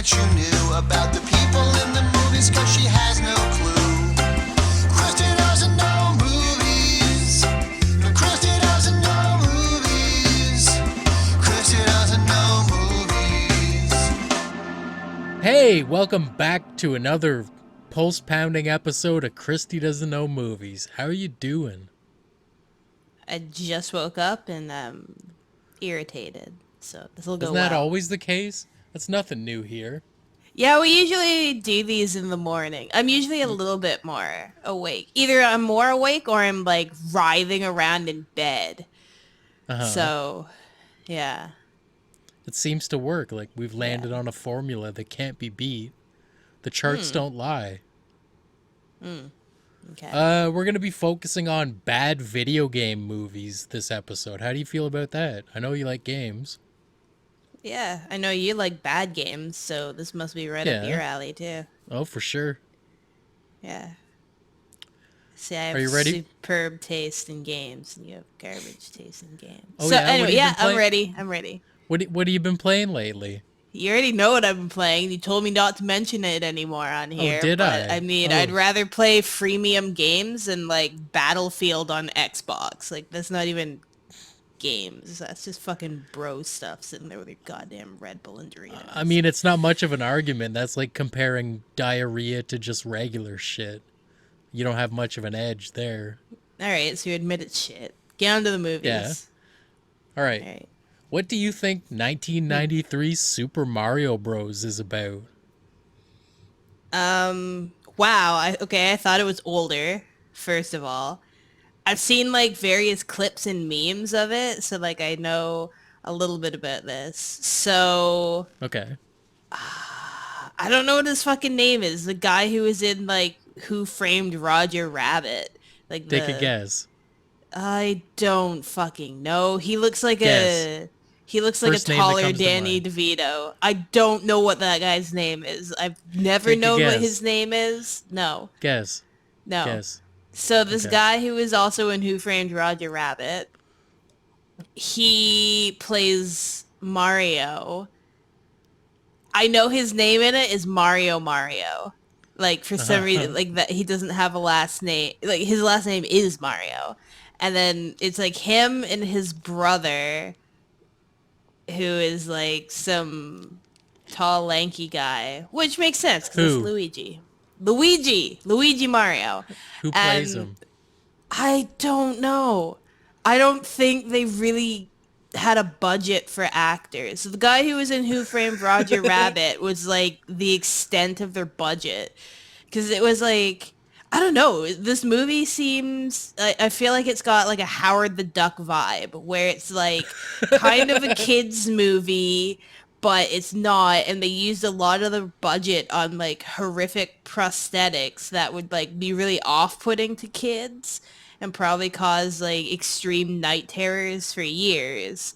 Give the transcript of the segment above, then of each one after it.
that you knew about the people in the movies, cause she has no clue. Kristy doesn't know movies. Kristy doesn't know movies. Kristy doesn't know movies. Hey, welcome back to another pulse-pounding episode of Kristy Doesn't Know Movies. How are you doing? I just woke up and I'm irritated, so this will go Isn't that well. always the case? That's nothing new here. Yeah, we usually do these in the morning. I'm usually a little bit more awake. Either I'm more awake or I'm like writhing around in bed. So, yeah. It seems to work. Like we've landed on a formula that can't be beat. The charts don't lie. Okay. We're going to be focusing on bad video game movies this episode. How do you feel about that? I know you like games. Yeah, I know you like bad games, so this must be right up your alley too. Oh, for sure. Yeah. See, I have Are you ready? superb taste in games, and you have garbage taste in games. Oh, so yeah? What anyway, have you been I'm playing? ready. What have you been playing lately? You already know what I've been playing. You told me not to mention it anymore on here. did but I? I mean, Oh. I'd rather play freemium games than like Battlefield on Xbox. Like, that's not even games. That's just fucking bro stuff sitting there with your goddamn Red Bull and Doritos. I mean, it's not much of an argument. That's like comparing diarrhea to just regular shit. You don't have much of an edge there. All right, so you admit it's shit. Get on to the movies. Yeah. All right. All right. What do you think 1993 Super Mario Bros. Is about? Wow. I thought it was older, first of all. I've seen like various clips and memes of it, so like I know a little bit about this. So Okay. I don't know what his fucking name is. The guy who was in like Who Framed Roger Rabbit. Like Take a guess. I don't fucking know. He looks like Guess. He looks like First a name that taller comes to Danny mind. DeVito. I don't know what that guy's name is. I've never Take a known what guess. his name is. No. Guess. No. Guess. So this Okay. guy who is also in Who Framed Roger Rabbit, he plays Mario. I know his name in it is Mario. Like for some reason, like that he doesn't have a last name. Like his last name is Mario. And then it's like him and his brother, who is like some tall, lanky guy, which makes sense because it's Who? Luigi Mario. Who plays And him? I don't know. I don't think they really had a budget for actors. So the guy who was in Who Framed Roger Rabbit was like the extent of their budget. Because it was like, I don't know. This movie seems, I feel like it's got like a Howard the Duck vibe where it's like kind of a kid's movie, but it's not. And they used a lot of the budget on like horrific prosthetics that would like be really off-putting to kids and probably cause like extreme night terrors for years.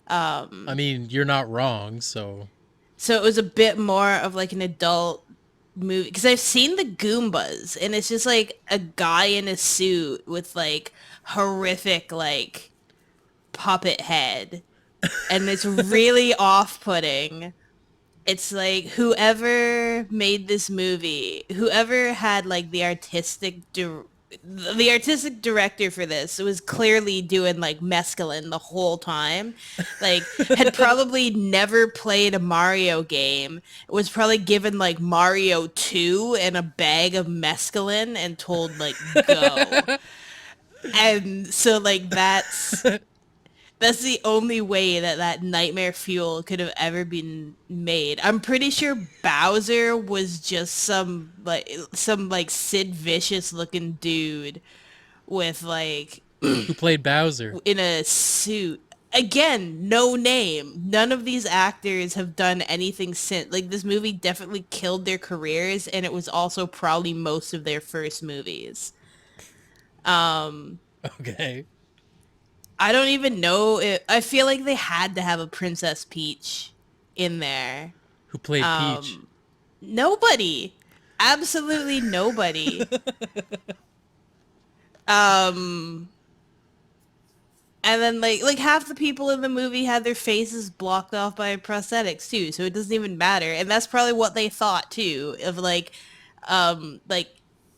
I mean, you're not wrong, so... So it was a bit more of like an adult movie because I've seen the Goombas and it's just like a guy in a suit with like horrific like puppet head and it's really off-putting. It's like whoever made this movie, whoever had like the artistic director for this was clearly doing like mescaline the whole time. Like had probably never played a Mario game. Was probably given like Mario 2 and a bag of mescaline and told like go. And so like that's the only way that nightmare fuel could have ever been made. I'm pretty sure Bowser was just some Sid Vicious looking dude with like Who played Bowser? in a suit. Again, no name. None of these actors have done anything since. Like this movie definitely killed their careers and it was also probably most of their first movies. Okay. I don't even know I feel like they had to have a Princess Peach in there. Who played Peach? Nobody. Absolutely nobody. And then like half the people in the movie had their faces blocked off by prosthetics too, so it doesn't even matter. And that's probably what they thought too, of like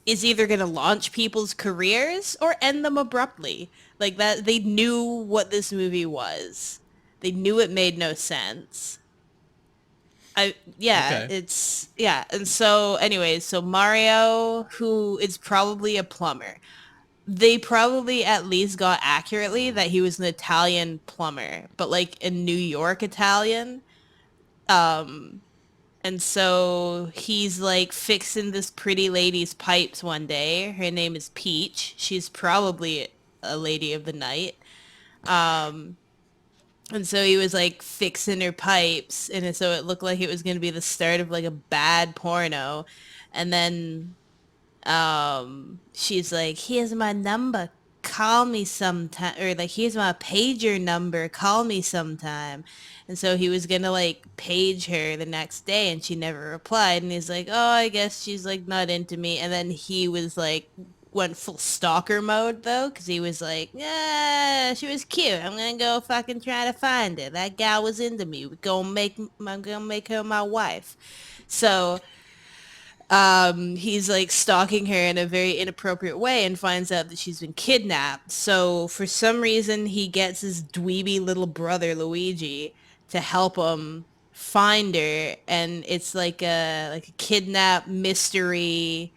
is either gonna launch people's careers or end them abruptly. Like that they knew what this movie was. They knew it made no sense. Yeah, Okay. it's yeah. And so anyways, so Mario, who is probably a plumber, they probably at least got accurately that he was an Italian plumber, but like a New York Italian. Um, and so he's like fixing this pretty lady's pipes one day. Her name is Peach. She's probably a lady of the night. Um, and so he was like fixing her pipes, and so it looked like it was going to be the start of like a bad porno. And then she's like, here's my number, call me sometime, or like, here's my pager number, call me sometime. And so he was gonna like page her the next day, and she never replied, and he's like, oh, I guess she's like not into me. And then he was like, went full stalker mode though, because he was like, yeah, she was cute, I'm gonna go fucking try to find her, that gal was into me, I'm gonna make her my wife. So he's like stalking her in a very inappropriate way and finds out that she's been kidnapped. So for some reason, he gets his dweeby little brother Luigi to help him find her, and it's like a kidnap mystery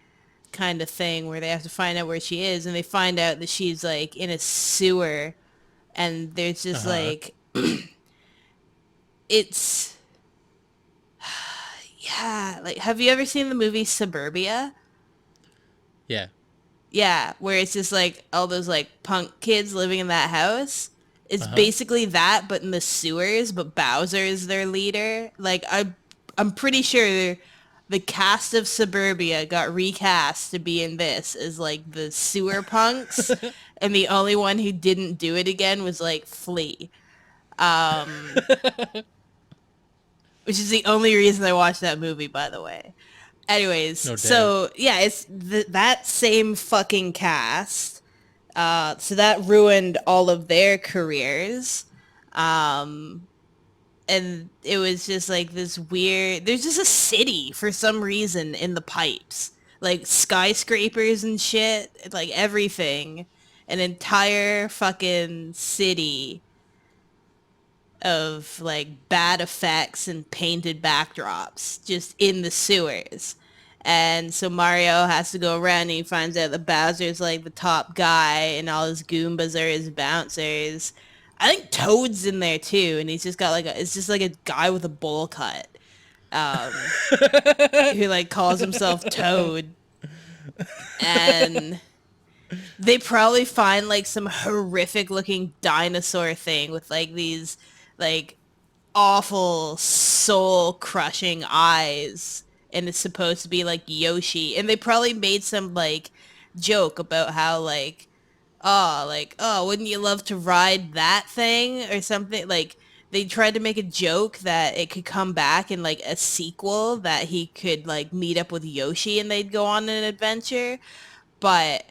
kind of thing where they have to find out where she is, and they find out that she's like in a sewer, and there's Uh just huh. like it's yeah, like have you ever seen the movie Suburbia? Yeah. Yeah, where it's just like all those like punk kids living in that house. It's Uh huh. basically that, but in the sewers. But Bowser is their leader. I'm pretty sure the cast of Suburbia got recast to be in this as like the sewer punks, and the only one who didn't do it again was like Flea, um, which is the only reason I watched that movie, by the way. Anyways, No doubt. so yeah, it's that same fucking cast. So that ruined all of their careers. Um, and it was just like this weird, there's just a city for some reason in the pipes. Like skyscrapers and shit, like everything. An entire fucking city of like bad effects and painted backdrops just in the sewers. And so Mario has to go around and he finds out that Bowser's like the top guy and all his Goombas are his bouncers. I think Toad's in there too, and he's just got like it's just like a guy with a bowl cut, um, who like calls himself Toad. And they probably find like some horrific looking dinosaur thing with like these like awful soul crushing eyes, and it's supposed to be like Yoshi, and they probably made some like joke about how like oh wouldn't you love to ride that thing or something. Like they tried to make a joke that it could come back in like a sequel, that he could like meet up with Yoshi and they'd go on an adventure. But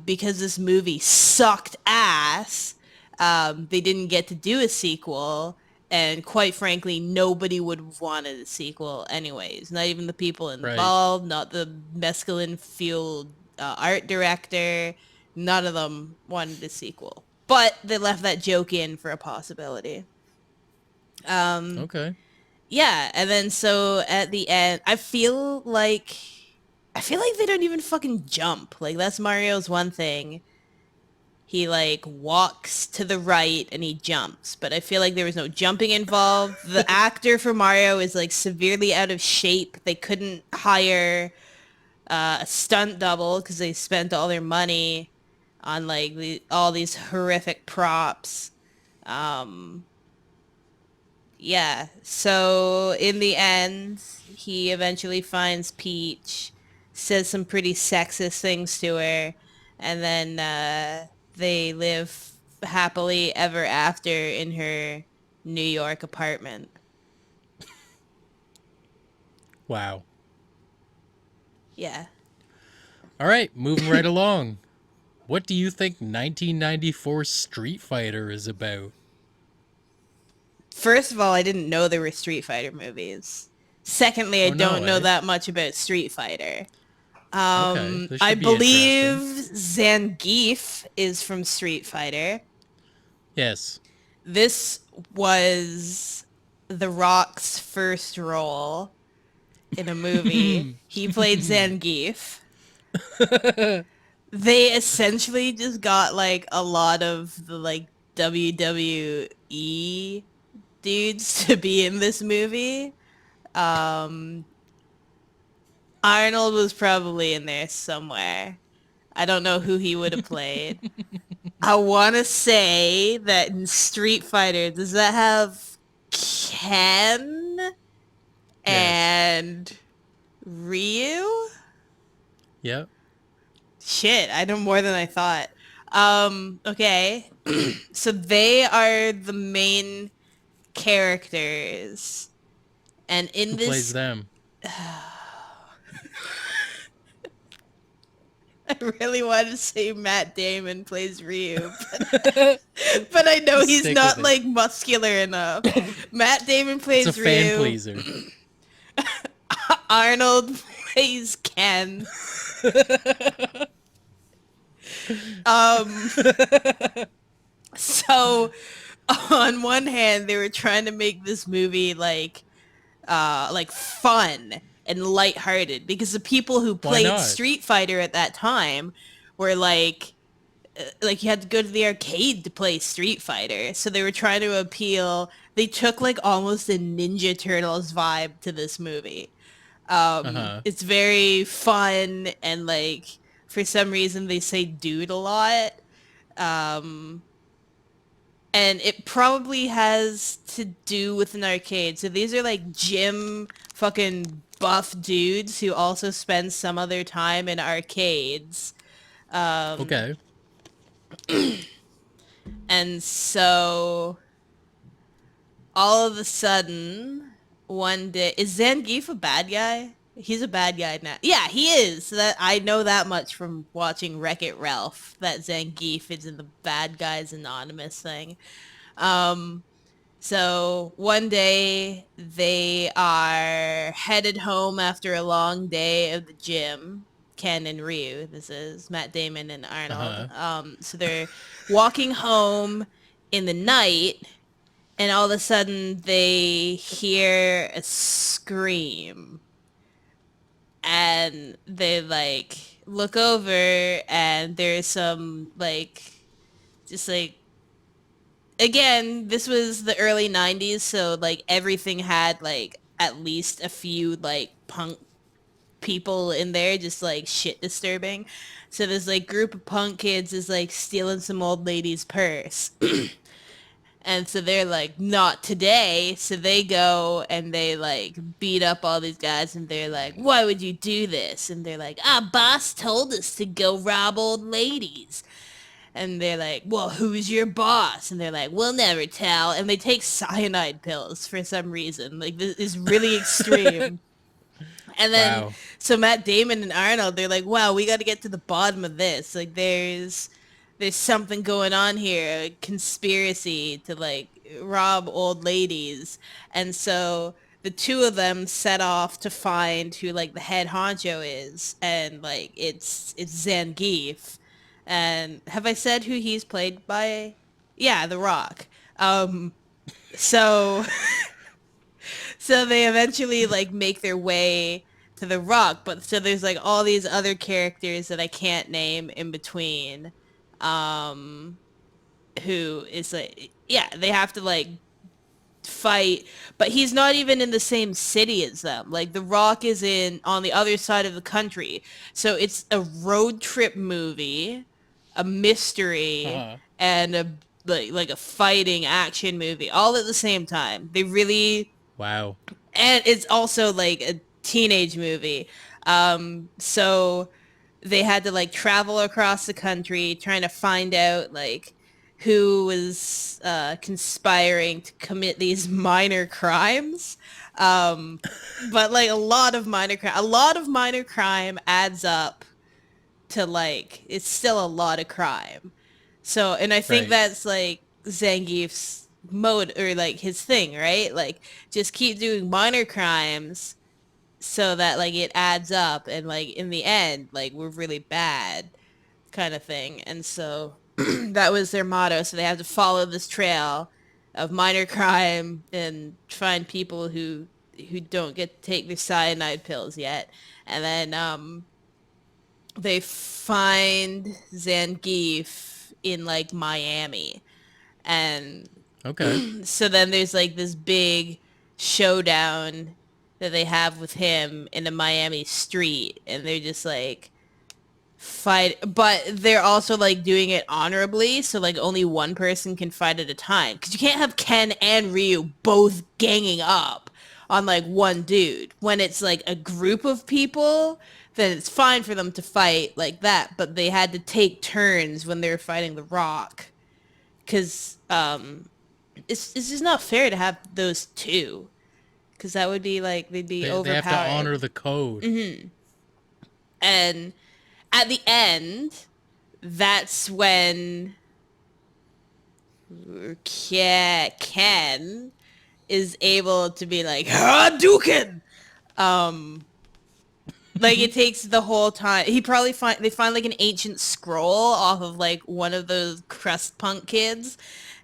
because this movie sucked ass, they didn't get to do a sequel. And quite frankly, nobody would have wanted a sequel anyways. Not even the people Right. involved, not the mescaline-fueled art director. None of them wanted a sequel. But they left that joke in for a possibility. Okay. Yeah, and then so at the end, I feel like they don't even fucking jump. Like that's Mario's one thing. He like walks to the right and he jumps, but I feel like there was no jumping involved. The actor for Mario is like severely out of shape. They couldn't hire a stunt double because they spent all their money on like all these horrific props. Um, yeah, so in the end, he eventually finds Peach, says some pretty sexist things to her, and then they live happily ever after in her New York apartment. Wow. Yeah. All right, moving right along. What do you think 1994 Street Fighter is about? First of all, I didn't know there were Street Fighter movies. Secondly, I Oh, no don't know way. that much about Street Fighter. Okay, this I should be believe interesting. Zangief is from Street Fighter. Yes. This was The Rock's first role in a movie. He played Zangief. They essentially just got like a lot of the like WWE dudes to be in this movie. Arnold was probably in there somewhere. I don't know who he would have played. I want to say that in Street Fighter, does that have Ken Yes. and Ryu? Yep. Shit, I know more than I thought. Okay. So they are the main characters. And in Who this plays them? I really wanted to say Matt Damon plays Ryu, but I know he's Stick not with it. like muscular enough. Matt Damon It's plays a fan Ryu. pleaser. Arnold plays Ken. Um, so on one hand, they were trying to make this movie like fun and lighthearted because the people who Why played not? Street Fighter at that time were like you had to go to the arcade to play Street Fighter. So they were trying to appeal. They took like almost a Ninja Turtles vibe to this movie. It's very fun and like for some reason they say dude a lot. And it probably has to do with an arcade. So these are like gym fucking buff dudes who also spend some of their time in arcades. Okay. And so all of a sudden, one day, is Zangief a bad guy? He's a bad guy now. Yeah, he is. That I know that much from watching Wreck-It Ralph. That Zangief is in the Bad Guys Anonymous thing. So one day they are headed home after a long day of the gym. Ken and Ryu. This is Matt Damon and Arnold. So they're walking home in the night, and all of a sudden they hear a scream. And they like look over, and there's some like just like again, this was the early 90s, so like everything had like at least a few like punk people in there just like shit disturbing. So this like group of punk kids is like stealing some old lady's purse. And so they're like, not today. So they go and they like beat up all these guys, and they're like, why would you do this? And they're like, boss told us to go rob old ladies. And they're like, well, who's your boss? And they're like, we'll never tell. And they take cyanide pills for some reason. Like, this is really extreme. And then, Wow. so Matt Damon and Arnold, they're like, wow, we got to get to the bottom of this. Like, there's something going on here, a conspiracy to, like, rob old ladies. And so the two of them set off to find who, like, the head honcho is. And, like, it's Zangief. And have I said who he's played by? Yeah, The Rock. So so they eventually like make their way to The Rock, but so there's like all these other characters that I can't name in between, who is like, yeah, they have to like fight, but he's not even in the same city as them. Like The Rock is on the other side of the country, so it's a road trip movie, a mystery, and a like a fighting action movie all at the same time. They really, Wow. and it's also like a teenage movie. So they had to like travel across the country trying to find out like who was conspiring to commit these minor crimes. But like a lot of minor crime adds up to like, it's still a lot of crime. So, and I think Right. that's like Zangief's mode, or like his thing, right? Like, just keep doing minor crimes so that like it adds up, and like in the end, like we're really bad, kind of thing. And so that was their motto. So they have to follow this trail of minor crime and find people who don't get to take their cyanide pills yet. And then they find Zangief in like Miami. And Okay. so then there's like this big showdown that they have with him in a Miami street, and they're just like fight, but they're also like doing it honorably, so like only one person can fight at a time, because you can't have Ken and Ryu both ganging up on like one dude. When it's like a group of people, then it's fine for them to fight like that, but they had to take turns when they were fighting the Rock, because it's just not fair to have those two, because that would be like, they'd be They have to overpowered. honor the code. And at the end, that's when Ken is able to be like, Hadouken! Like, it takes the whole time. They find like an ancient scroll off of like one of those crust punk kids,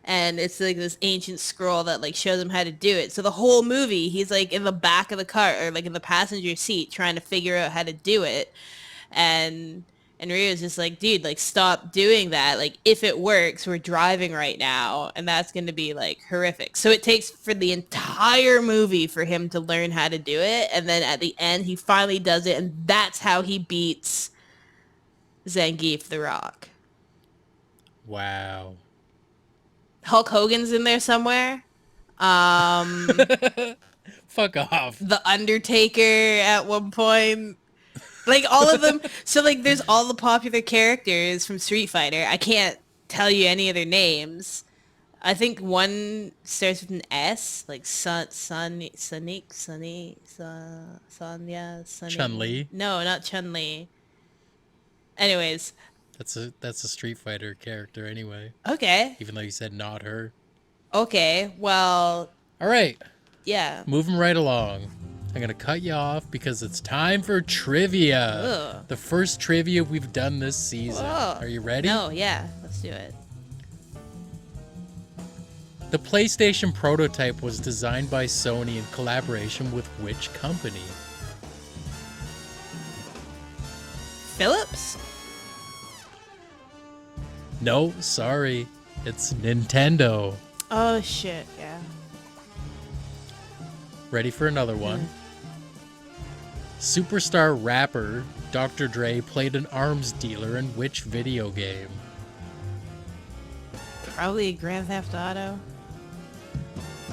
and it's like this ancient scroll that like shows him how to do it. So the whole movie, he's like in the back of the car, or like in the passenger seat, trying to figure out how to do it. And Rio's just like, dude, like, stop doing that. Like, if it works, we're driving right now, and that's going to be like horrific. So it takes for the entire movie for him to learn how to do it, and then at the end he finally does it, and that's how he beats Zangief the Rock. Wow. Hulk Hogan's in there somewhere. Fuck off. The Undertaker at one point. Like, all of them. So, like, there's all the popular characters from Street Fighter. I can't tell you any of their names. I think one starts with an S, like Sonya, Sunny. Chun-Li? No, not Chun-Li. Anyways. That's a Street Fighter character anyway. Okay. Even though you said not her. Okay, well, All right. yeah. Moving right along. I'm going to cut you off because it's time for trivia. Ugh. The first trivia we've done this season. Whoa. Are you ready? No, yeah, let's do it. The PlayStation prototype was designed by Sony in collaboration with which company? Phillips? No, sorry. It's Nintendo. Oh, shit, yeah. Ready for another one? Superstar rapper Dr. Dre played an arms dealer in which video game? Probably Grand Theft Auto.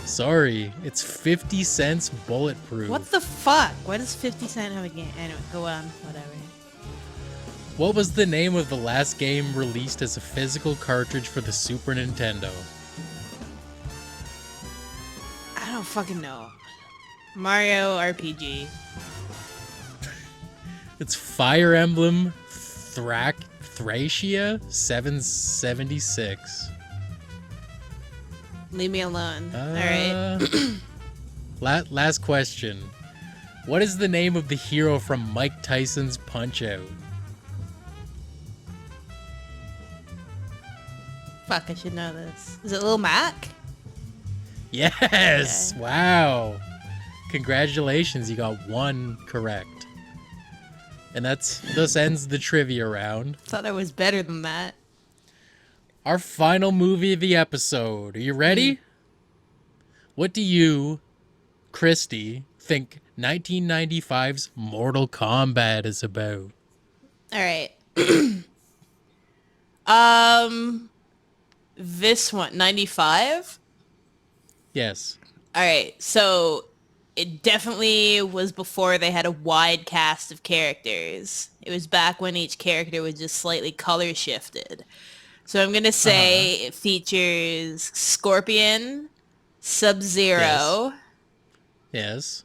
Sorry, it's 50 Cent's Bulletproof. What the fuck? Why does 50 Cent have a game? Anyway, go on, whatever. What was the name of the last game released as a physical cartridge for the Super Nintendo? I don't fucking know. Mario RPG. It's Fire Emblem Thracia 776. Leave me alone. Alright. Last question. What is the name of the hero from Mike Tyson's Punch-Out? Fuck, I should know this. Is it Lil Mac? Yes! Okay. Wow. Congratulations, you got one correct. And thus ends the trivia round. Thought I was better than that. Our final movie of the episode. Are you ready? What do you, Kristy, think 1995's Mortal Kombat is about? Alright. This one, 95? Yes. Alright, so it definitely was before they had a wide cast of characters. It was back when each character was just slightly color shifted. So I'm going to say it features Scorpion, Yes.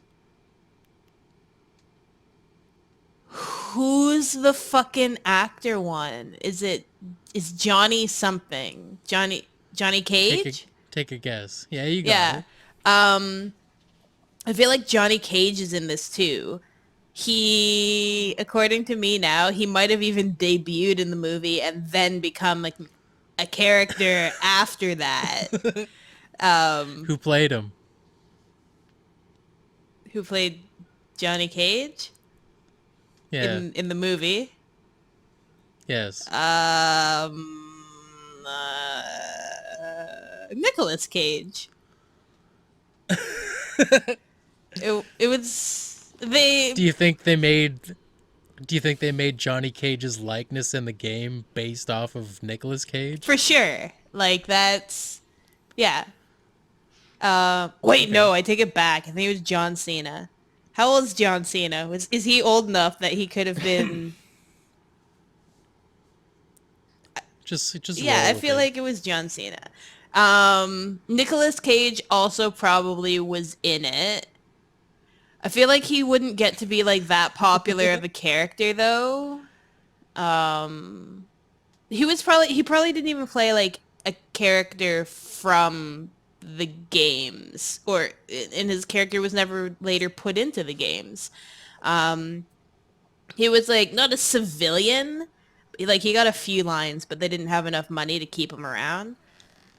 Who's the fucking actor one? Is Johnny something? Johnny Cage? Take a guess. Yeah, you got Yeah. it. I feel like Johnny Cage is in this too. He, according to me now, he might have even debuted in the movie and then become like a character after that. Who played him? Who played Johnny Cage Yeah. in the movie? Yes. Nicolas Cage. It was they Do you think they made Johnny Cage's likeness in the game based off of Nicolas Cage? for sure. Like that's yeah. Wait, Okay. no, I take it back. I think it was John Cena. How old is John Cena? Is he old enough that he could have been? Just Yeah, roll I with feel it. like it was John Cena. Nicolas Cage also probably was in it. I feel like he wouldn't get to be like that popular of a character though. He probably didn't even play like a character from the games, or and his character was never later put into the games. He was like not a civilian, like he got a few lines, but they didn't have enough money to keep him around.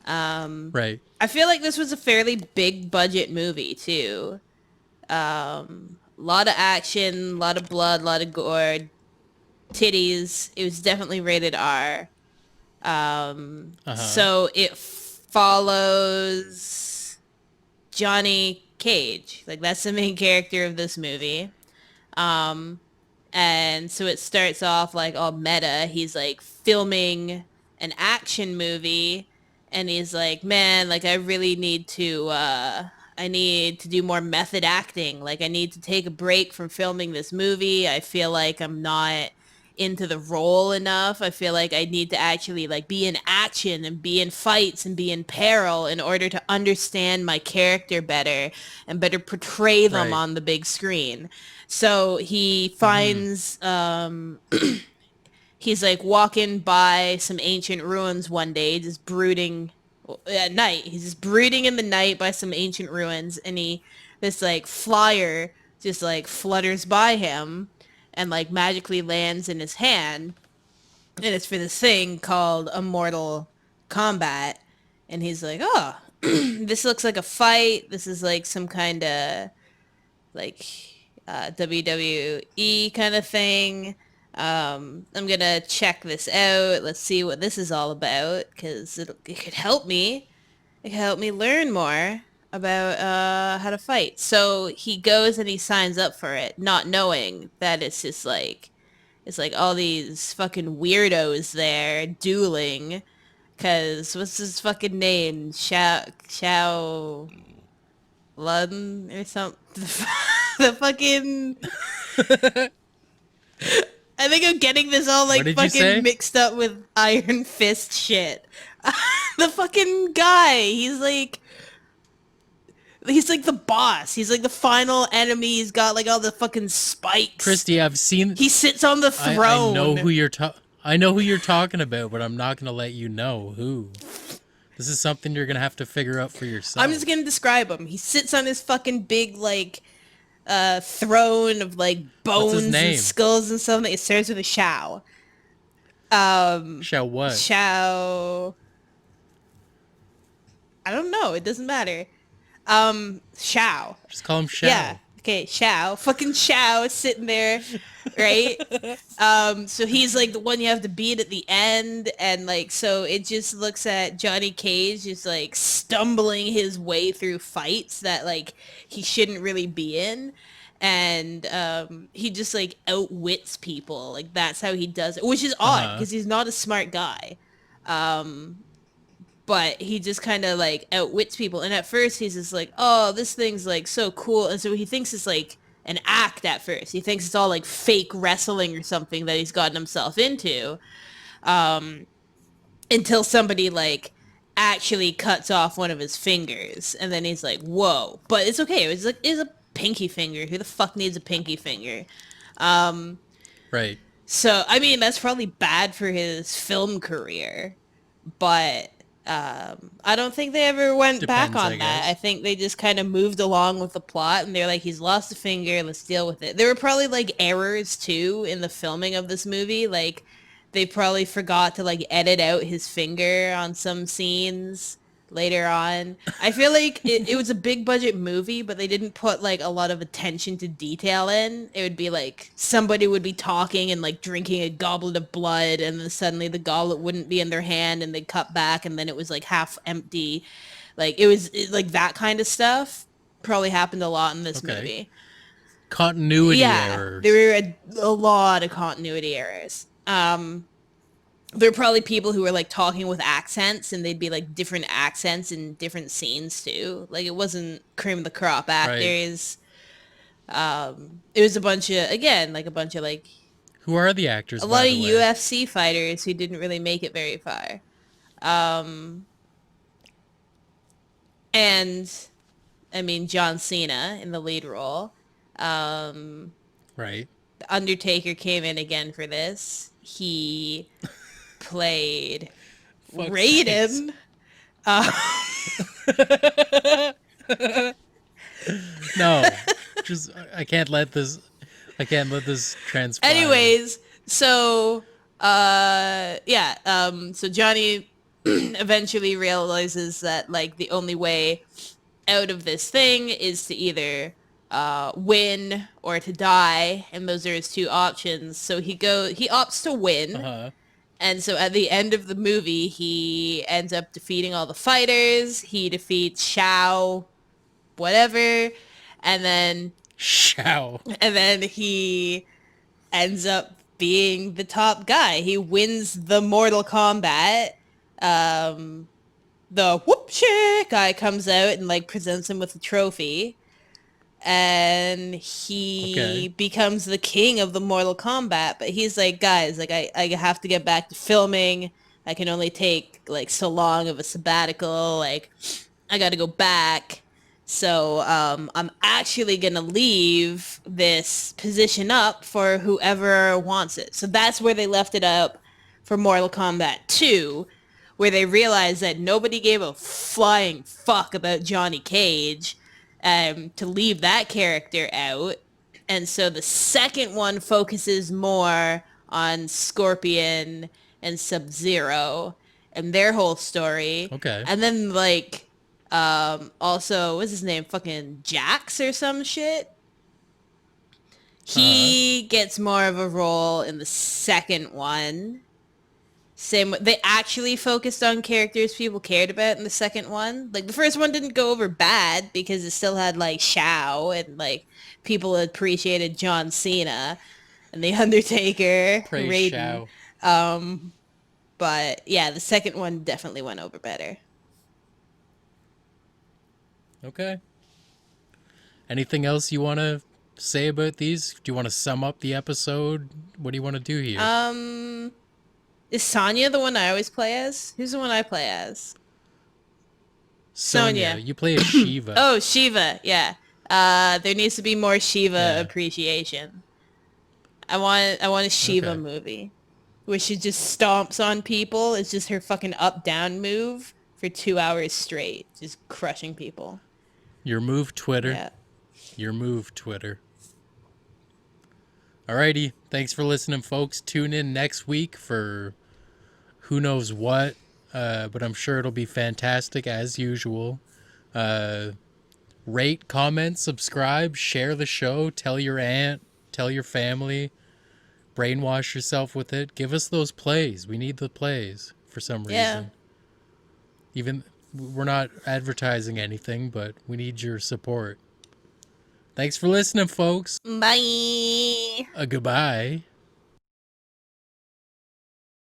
Right. I feel like this was a fairly big budget movie too. Lot of action, lot of blood, lot of gore, titties. It was definitely rated R. So it follows Johnny Cage. Like that's the main character of this movie. And so it starts off like all meta. He's like filming an action movie and he's like, man, like I really need to I need to do more method acting. Like I need to take a break from filming this movie. I feel like I'm not into the role enough. I feel like I need to actually like be in action and be in fights and be in peril in order to understand my character better and better portray them Right. on the big screen. So he finds he's like walking by some ancient ruins one day, just brooding at night. He's just brooding in the night by some ancient ruins, and this like flyer just like flutters by him and like magically lands in his hand, and it's for this thing called Immortal Kombat. And he's like, oh, this looks like a fight. This is like some kind of like WWE kind of thing. I'm gonna check this out. Let's see what this is all about, because it could help me. It could help me learn more about how to fight. So he goes and he signs up for it, not knowing that it's just like all these fucking weirdos there dueling. Cause what's his fucking name? Xiao Lun or something. The fucking. I think I'm getting this all like What did you say? fucking mixed up with Iron Fist shit. The fucking guy. He's like the boss. He's like the final enemy. He's got like all the fucking spikes. Kristy, I've seen. He sits on the throne. I know who you're I know who you're talking about, but I'm not gonna let you know who. This is something you're gonna have to figure out for yourself. I'm just gonna describe him. He sits on his fucking big like throne of like bones name? and skulls and stuff. It starts with a Shao. Shall what? Shao. I don't know. It doesn't matter. Shao. Just call him Shao. Yeah. Okay, Shao. Fucking Shao is sitting there, right? So he's like the one you have to beat at the end, and like so it just looks at Johnny Cage just like stumbling his way through fights that like he shouldn't really be in. And he just like outwits people. Like that's how he does it, which is odd because he's not a smart guy. But he just kind of like outwits people. And at first he's just like, oh, this thing's like so cool. And so he thinks it's like an act at first. He thinks it's all like fake wrestling or something that he's gotten himself into. Until somebody like actually cuts off one of his fingers. And then he's like, whoa. But it's okay. It's a pinky finger. Who the fuck needs a pinky finger? Right. So, I mean, that's probably bad for his film career, but I don't think they ever went back Depends, I on that. I guess. think they just kind of moved along with the plot, and they're like, he's lost a finger, let's deal with it. There were probably like errors too in the filming of this movie. Like, they probably forgot to like edit out his finger on some scenes later on. I feel like it was a big budget movie, but they didn't put like a lot of attention to detail in. It would be like somebody would be talking and like drinking a goblet of blood, and then suddenly the goblet wouldn't be in their hand, and they'd cut back, and then it was like half empty. Like like that kind of stuff probably happened a lot in this Okay. movie. Continuity Yeah, errors. there were a lot of continuity errors. There were probably people who were like talking with accents, and they'd be like different accents in different scenes too. Like, it wasn't cream of the crop actors. It was a bunch of, again, like a bunch of like Who are the actors, a by lot of the way? UFC fighters who didn't really make it very far. And I mean, John Cena in the lead role. Right. The Undertaker came in again for this. He played Fuck's Raiden. No. Just I can't let this transpire. Anyways, so so Johnny eventually realizes that like the only way out of this thing is to either win or to die, and those are his two options. So he opts to win. Uh-huh. And so at the end of the movie, he ends up defeating all the fighters. He defeats Shao, whatever, and then Shao. he ends up being the top guy. He wins the Mortal Kombat. The whoop shit guy comes out and like presents him with a trophy, and he becomes the king of the Mortal Kombat. But he's like, guys, like I have to get back to filming. I can only take like so long of a sabbatical. Like, I got to go back. So I'm actually going to leave this position up for whoever wants it. So that's where they left it up for Mortal Kombat 2, where they realized that nobody gave a flying fuck about Johnny Cage, to leave that character out. And so the second one focuses more on Scorpion and Sub-Zero and their whole story. Okay. And then like also, what's his name? Fucking Jax or some shit. He gets more of a role in the second one. They actually focused on characters people cared about in the second one. Like, the first one didn't go over bad because it still had like Shao, and like people appreciated John Cena and the Undertaker, Praise Raiden. Shao. But yeah, the second one definitely went over better. Okay. Anything else you want to say about these? Do you want to sum up the episode? What do you want to do here? Is Sonya the one I always play as? Who's the one I play as? Sonya. Sonya. You play as Shiva. Oh, Shiva. Yeah. There needs to be more Shiva appreciation. I want a Shiva movie where she just stomps on people. It's just her fucking up-down move for 2 hours straight, just crushing people. Your move, Twitter. Yeah. Your move, Twitter. Alrighty. Thanks for listening, folks. Tune in next week for who knows what, but I'm sure it'll be fantastic as usual. Rate, comment, subscribe, share the show, tell your aunt, tell your family, brainwash yourself with it. Give us those plays. We need the plays for some reason. Even we're not advertising anything, but we need your support. Thanks for listening, folks. Bye. Goodbye.